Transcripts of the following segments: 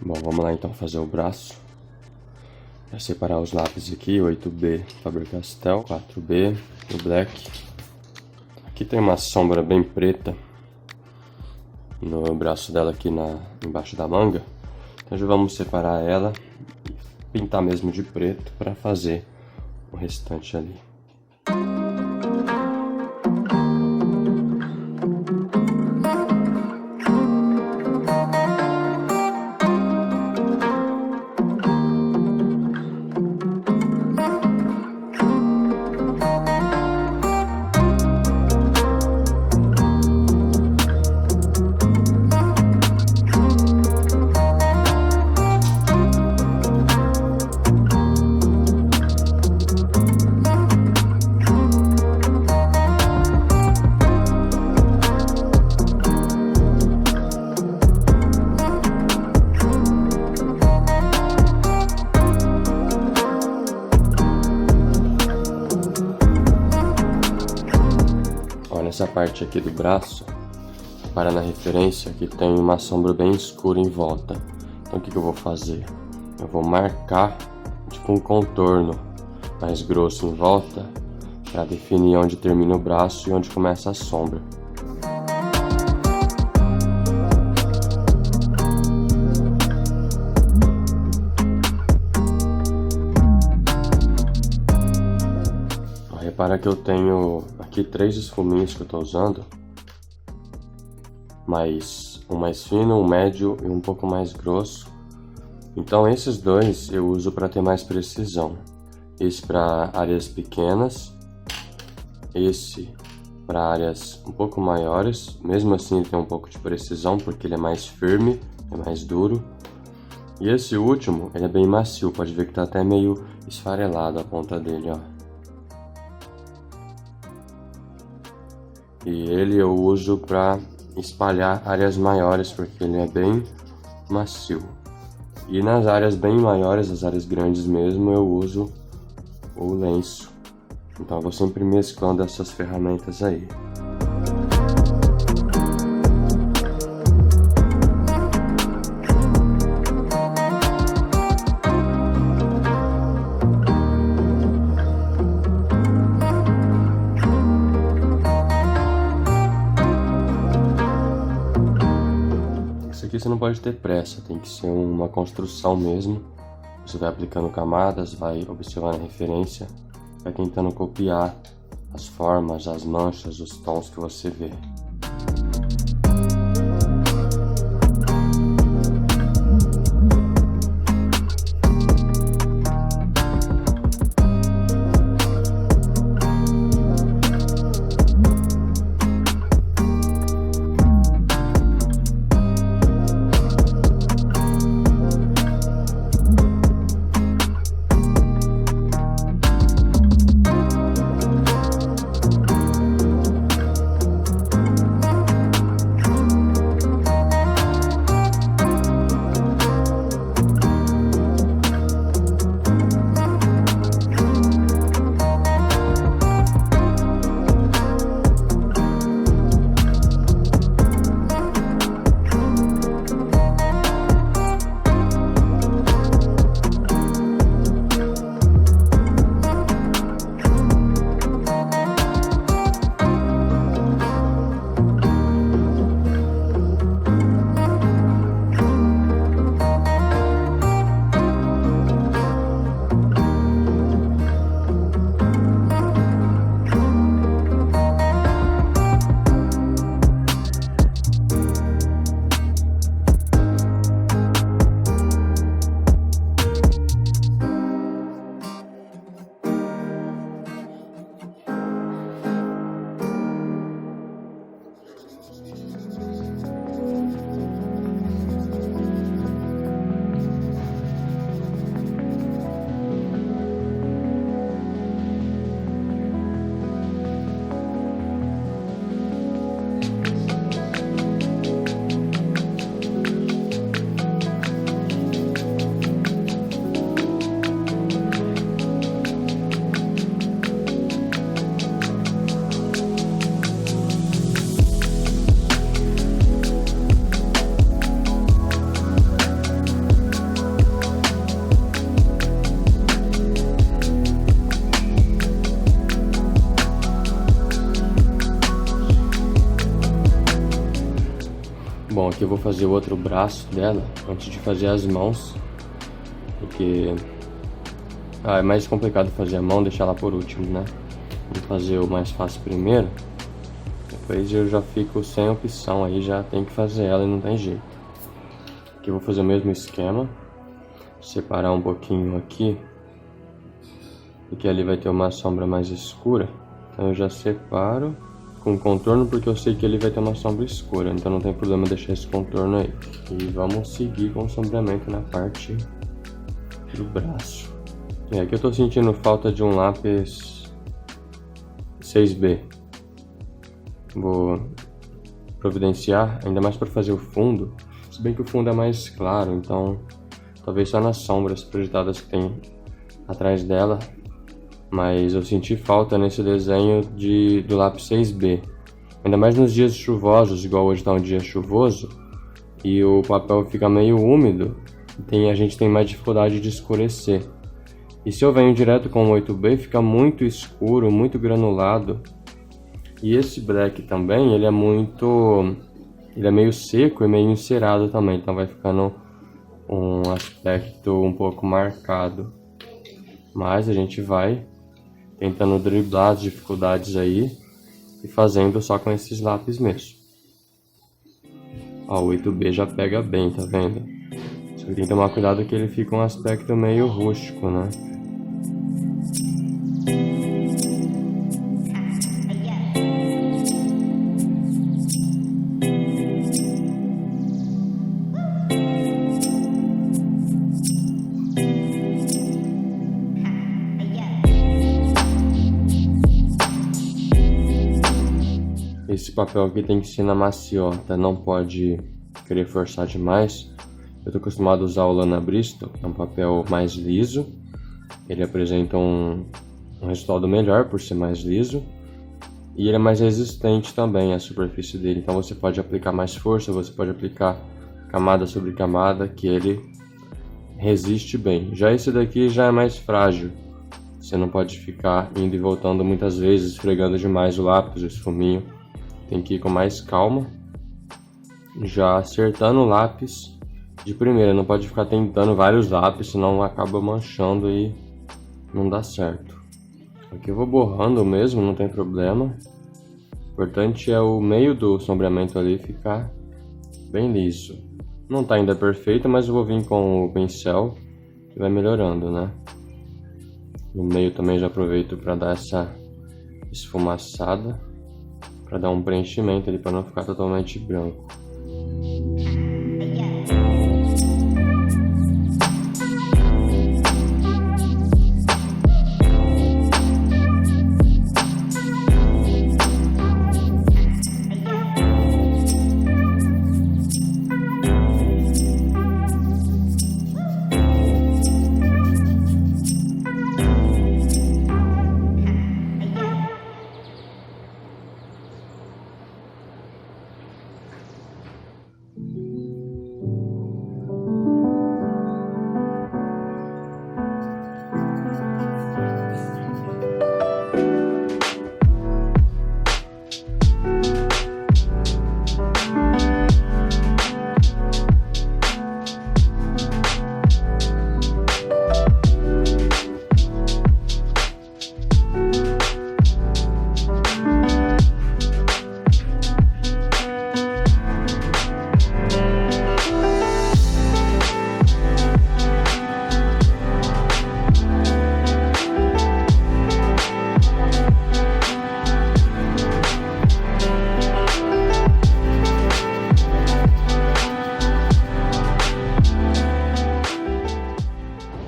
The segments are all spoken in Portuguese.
Bom, vamos lá então fazer o braço. Vai separar os lápis aqui, 8B Faber-Castell, 4B o Black. Aqui tem uma sombra bem preta no braço dela aqui embaixo da manga. Então já vamos separar ela e pintar mesmo de preto para fazer o restante ali. Nessa parte aqui do braço, para na referência, que tem uma sombra bem escura em volta. Então o que eu vou fazer? Eu vou marcar tipo um contorno mais grosso em volta para definir onde termina o braço e onde começa a sombra. Repara que eu tenho aqui 3 esfuminhos que eu estou usando, um mais fino, um médio e um pouco mais grosso. Então esses dois eu uso para ter mais precisão. Esse para áreas pequenas, esse para áreas um pouco maiores. Mesmo assim ele tem um pouco de precisão porque ele é mais firme, é mais duro. E esse último, ele é bem macio, pode ver que está até meio esfarelado a ponta dele, ó. E ele eu uso para espalhar áreas maiores porque ele é bem macio. E nas áreas bem maiores, as áreas grandes mesmo, eu uso o lenço. Então eu vou sempre mesclando essas ferramentas aí. Aqui você não pode ter pressa, tem que ser uma construção mesmo. Você vai aplicando camadas, vai observando a referência, vai tentando copiar as formas, as manchas, os tons que você vê. Bom, aqui eu vou fazer o outro braço dela antes de fazer as mãos, porque é mais complicado fazer a mão, deixar ela por último, né? Vou fazer o mais fácil primeiro, depois eu já fico sem opção, aí já tem que fazer ela e não tem jeito. Aqui eu vou fazer o mesmo esquema, separar um pouquinho aqui, porque ali vai ter uma sombra mais escura, então eu já separo com contorno, porque eu sei que ele vai ter uma sombra escura, então não tem problema deixar esse contorno aí. E vamos seguir com o sombreamento na parte do braço. E aqui eu tô sentindo falta de um lápis 6B. Vou providenciar, ainda mais para fazer o fundo, se bem que o fundo é mais claro, então talvez só nas sombras projetadas que tem atrás dela. Mas eu senti falta nesse desenho do lápis 6B. Ainda mais nos dias chuvosos, igual hoje está um dia chuvoso, e o papel fica meio úmido, a gente tem mais dificuldade de escurecer. E se eu venho direto com o 8B, fica muito escuro, muito granulado. E esse black também, ele é meio seco e meio encerado também, então vai ficando um aspecto um pouco marcado. Mas a gente vai tentando driblar as dificuldades aí e fazendo só com esses lápis mesmo. Ó, o 8B já pega bem, tá vendo? Só que tem que tomar cuidado que ele fica um aspecto meio rústico, né? Esse papel aqui tem que ser na maciota, não pode querer forçar demais. Eu tô acostumado a usar o Lana Bristol, que é um papel mais liso. Ele apresenta um resultado melhor por ser mais liso. E ele é mais resistente também à superfície dele, então você pode aplicar mais força, você pode aplicar camada sobre camada, que ele resiste bem. Já esse daqui já é mais frágil. Você não pode ficar indo e voltando muitas vezes, esfregando demais o lápis, o esfuminho. Tem que ir com mais calma, já acertando o lápis de primeira, não pode ficar tentando vários lápis, senão acaba manchando e não dá certo. Aqui eu vou borrando mesmo, não tem problema. O importante é o meio do sombreamento ali ficar bem liso. Não tá ainda perfeito, mas eu vou vir com o pincel e vai melhorando, né? No meio também já aproveito para dar essa esfumaçada, para dar um preenchimento ali, para não ficar totalmente branco.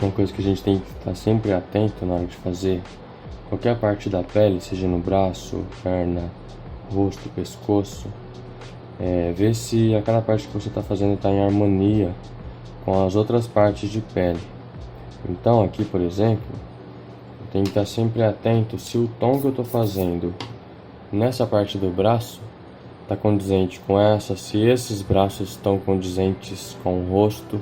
Uma coisa que a gente tem que estar sempre atento na hora de fazer qualquer parte da pele, seja no braço, perna, rosto, pescoço, ver se aquela parte que você está fazendo está em harmonia com as outras partes de pele. Então aqui, por exemplo, eu tenho que estar sempre atento se o tom que eu estou fazendo nessa parte do braço está condizente com essa, se esses braços estão condizentes com o rosto.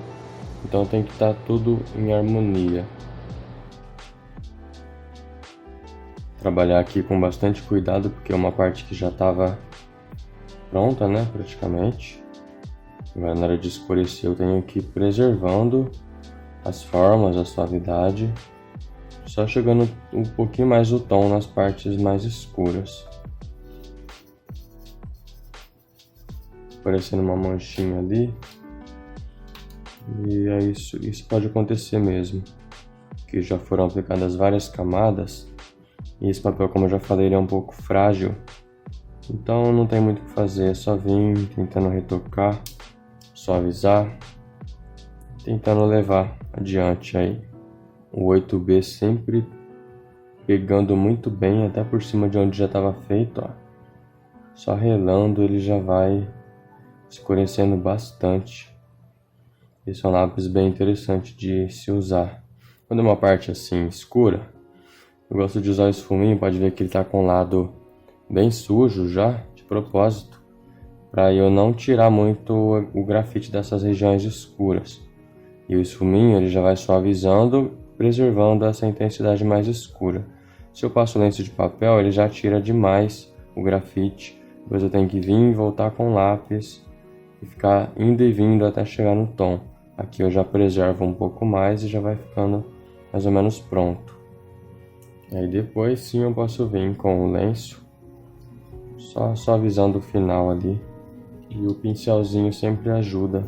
Então tem que estar tudo em harmonia. Trabalhar aqui com bastante cuidado, porque é uma parte que já estava pronta, né, praticamente. Agora na hora de escurecer eu tenho que ir preservando as formas, a suavidade, só chegando um pouquinho mais o tom nas partes mais escuras. Aparecendo uma manchinha ali. E é isso pode acontecer mesmo, que já foram aplicadas várias camadas, e esse papel, como eu já falei, ele é um pouco frágil, então não tem muito o que fazer, é só vir tentando retocar, suavizar, tentando levar adiante aí. O 8B sempre pegando muito bem, até por cima de onde já estava feito, ó. Só relando ele já vai escurecendo bastante. Esse é um lápis bem interessante de se usar. Quando é uma parte assim escura, eu gosto de usar o esfuminho. Pode ver que ele está com o lado bem sujo já, de propósito, para eu não tirar muito o grafite dessas regiões escuras. E o esfuminho ele já vai suavizando, preservando essa intensidade mais escura. Se eu passo lenço de papel, ele já tira demais o grafite. Depois eu tenho que vir e voltar com o lápis e ficar indo e vindo até chegar no tom. Aqui eu já preservo um pouco mais e já vai ficando mais ou menos pronto. Aí depois sim eu posso vir com o lenço, só suavizando o final ali. E o pincelzinho sempre ajuda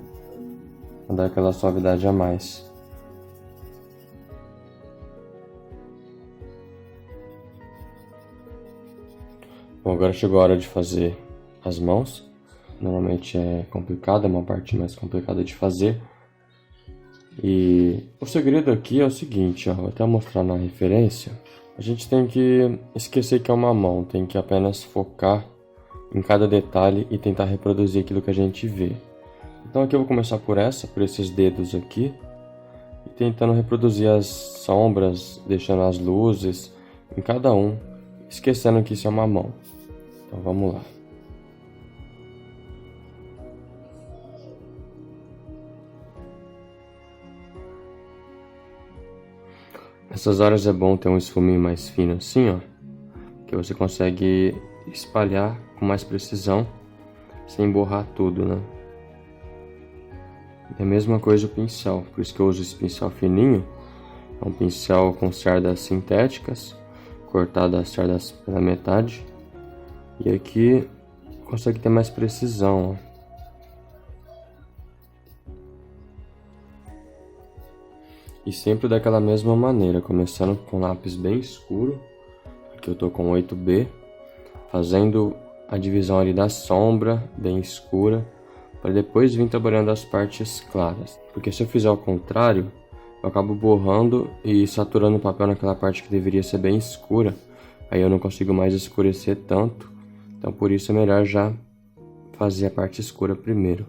a dar aquela suavidade a mais. Bom, agora chegou a hora de fazer as mãos. Normalmente é complicado, é uma parte mais complicada de fazer. E o segredo aqui é o seguinte, ó, vou até mostrar na referência. A gente tem que esquecer que é uma mão, tem que apenas focar em cada detalhe e tentar reproduzir aquilo que a gente vê. Então aqui eu vou começar por esses dedos aqui, e tentando reproduzir as sombras, deixando as luzes em cada um, esquecendo que isso é uma mão. Então vamos lá. Nessas horas é bom ter um esfuminho mais fino assim, ó, que você consegue espalhar com mais precisão, sem borrar tudo, né? É a mesma coisa o pincel, por isso que eu uso esse pincel fininho. É um pincel com cerdas sintéticas, cortado as cerdas pela metade. E aqui consegue ter mais precisão, ó. E sempre daquela mesma maneira, começando com lápis bem escuro, aqui eu tô com 8B, fazendo a divisão ali da sombra bem escura, para depois vir trabalhando as partes claras. Porque se eu fizer ao contrário, eu acabo borrando e saturando o papel naquela parte que deveria ser bem escura, aí eu não consigo mais escurecer tanto, então por isso é melhor já fazer a parte escura primeiro.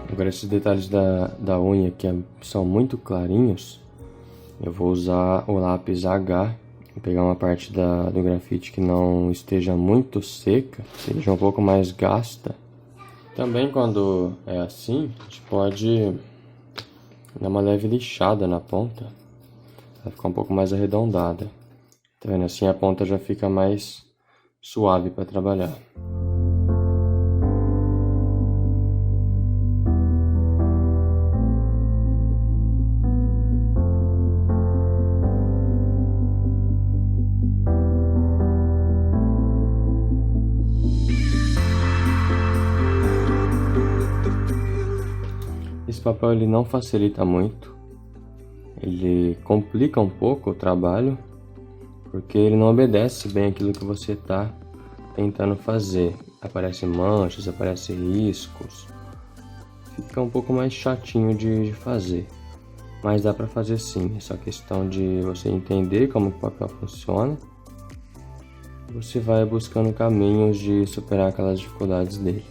Agora esses detalhes da unha que são muito clarinhos, eu vou usar o lápis H, vou pegar uma parte do grafite que não esteja muito seca, seja um pouco mais gasta. Também quando é assim, a gente pode dar uma leve lixada na ponta, vai ficar um pouco mais arredondada. Tá vendo? Assim a ponta já fica mais suave para trabalhar. Esse papel ele não facilita muito, ele complica um pouco o trabalho, porque ele não obedece bem aquilo que você está tentando fazer. Aparecem manchas, aparecem riscos, fica um pouco mais chatinho de fazer, mas dá para fazer sim. É só questão de você entender como o papel funciona, você vai buscando caminhos de superar aquelas dificuldades dele.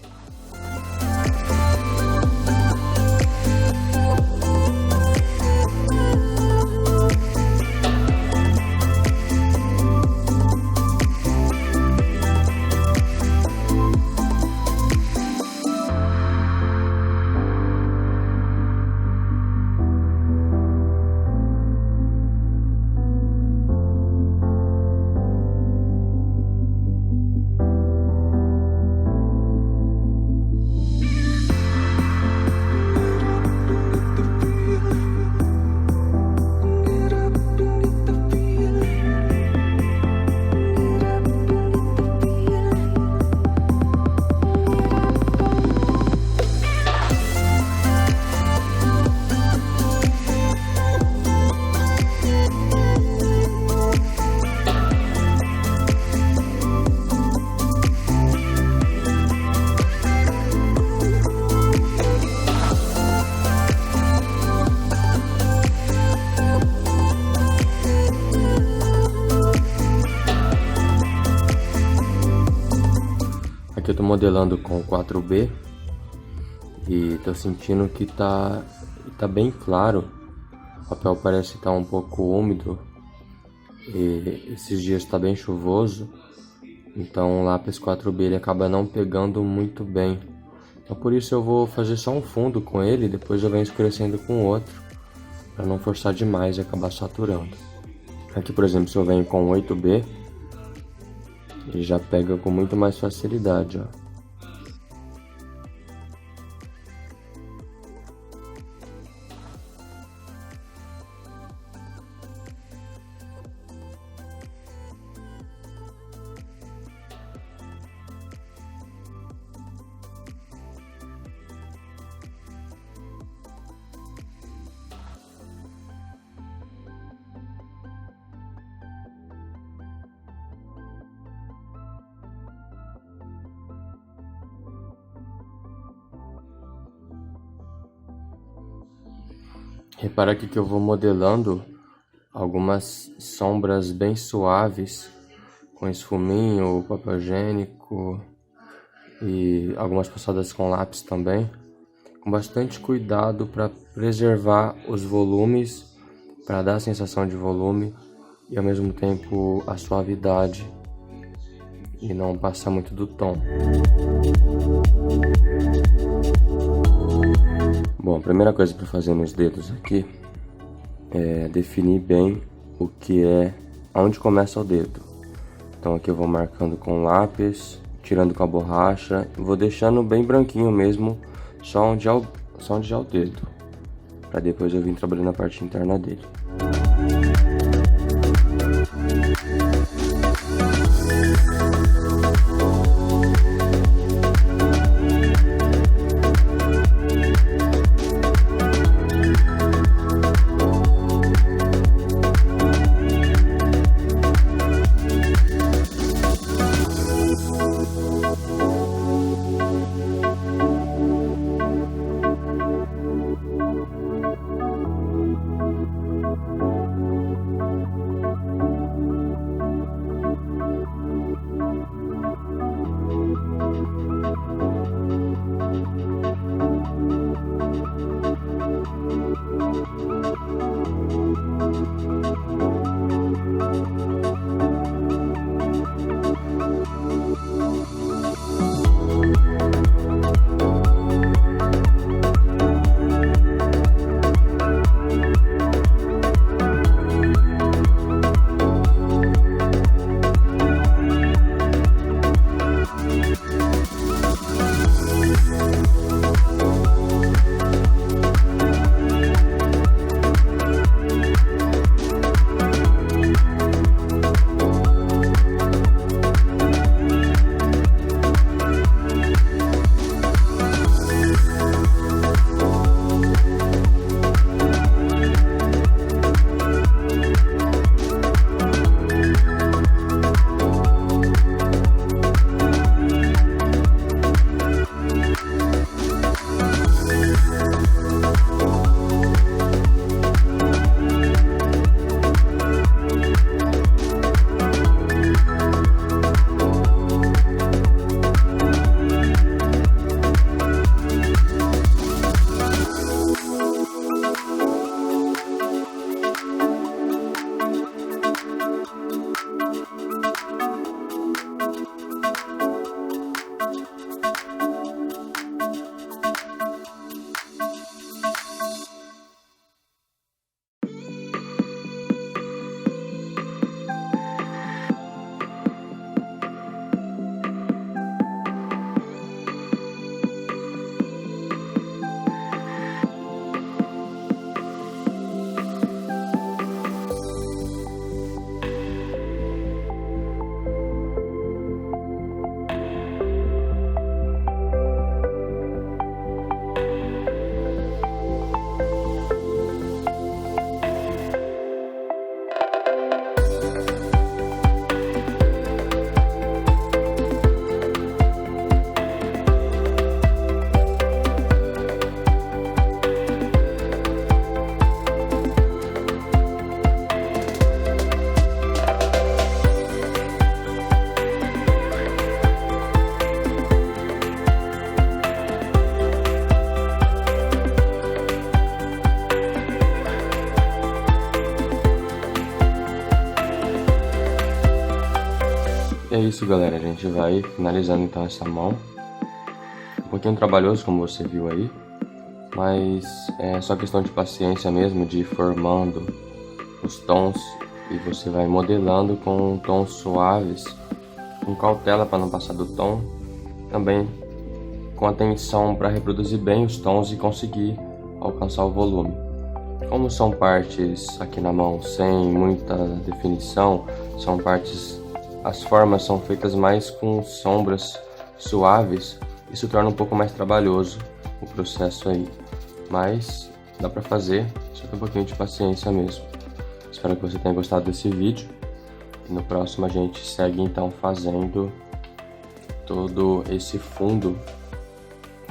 modelando com 4B e tô sentindo que tá bem claro. O papel parece estar um pouco úmido e esses dias está bem chuvoso, então o lápis 4B ele acaba não pegando muito bem. Então por isso eu vou fazer só um fundo com ele, depois eu venho escurecendo com o outro, para não forçar demais e acabar saturando. Aqui, por exemplo, se eu venho com 8B, ele já pega com muito mais facilidade, ó. Repara aqui que eu vou modelando algumas sombras bem suaves, com esfuminho, papel higiênico e algumas passadas com lápis também, com bastante cuidado para preservar os volumes, para dar a sensação de volume e ao mesmo tempo a suavidade e não passar muito do tom. Bom, a primeira coisa para fazer nos dedos aqui é definir bem o que é, onde começa o dedo. Então aqui eu vou marcando com lápis, tirando com a borracha, vou deixando bem branquinho mesmo, só onde é o dedo, para depois eu vir trabalhando a parte interna dele. é isso, galera, a gente vai finalizando então essa mão. Um pouquinho trabalhoso, como você viu aí, mas é só questão de paciência mesmo, de ir formando os tons, e você vai modelando com tons suaves, com cautela para não passar do tom, também com atenção para reproduzir bem os tons e conseguir alcançar o volume. Como são partes aqui na mão sem muita definição, são partes, as formas são feitas mais com sombras suaves, isso torna um pouco mais trabalhoso o processo aí, mas dá pra fazer, só que um pouquinho de paciência mesmo. Espero que você tenha gostado desse vídeo, e no próximo a gente segue então fazendo todo esse fundo,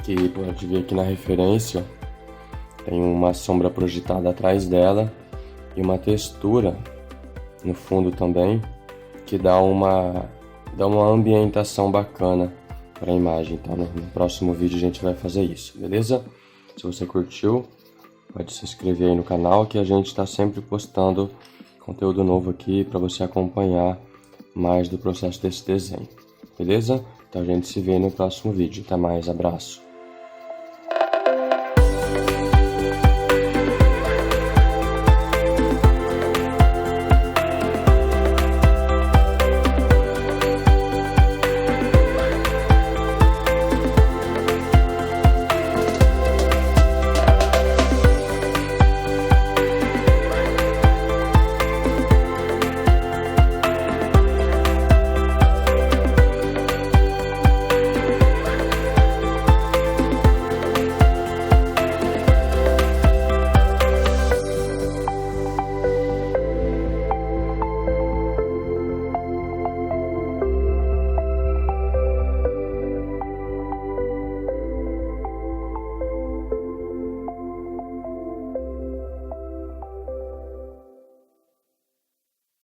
que pode ver aqui na referência, tem uma sombra projetada atrás dela e uma textura no fundo também, que dá uma ambientação bacana para a imagem. Então no próximo vídeo a gente vai fazer isso, beleza? Se você curtiu, pode se inscrever aí no canal, que a gente está sempre postando conteúdo novo aqui para você acompanhar mais do processo desse desenho, beleza? Então a gente se vê no próximo vídeo. Até mais, abraço!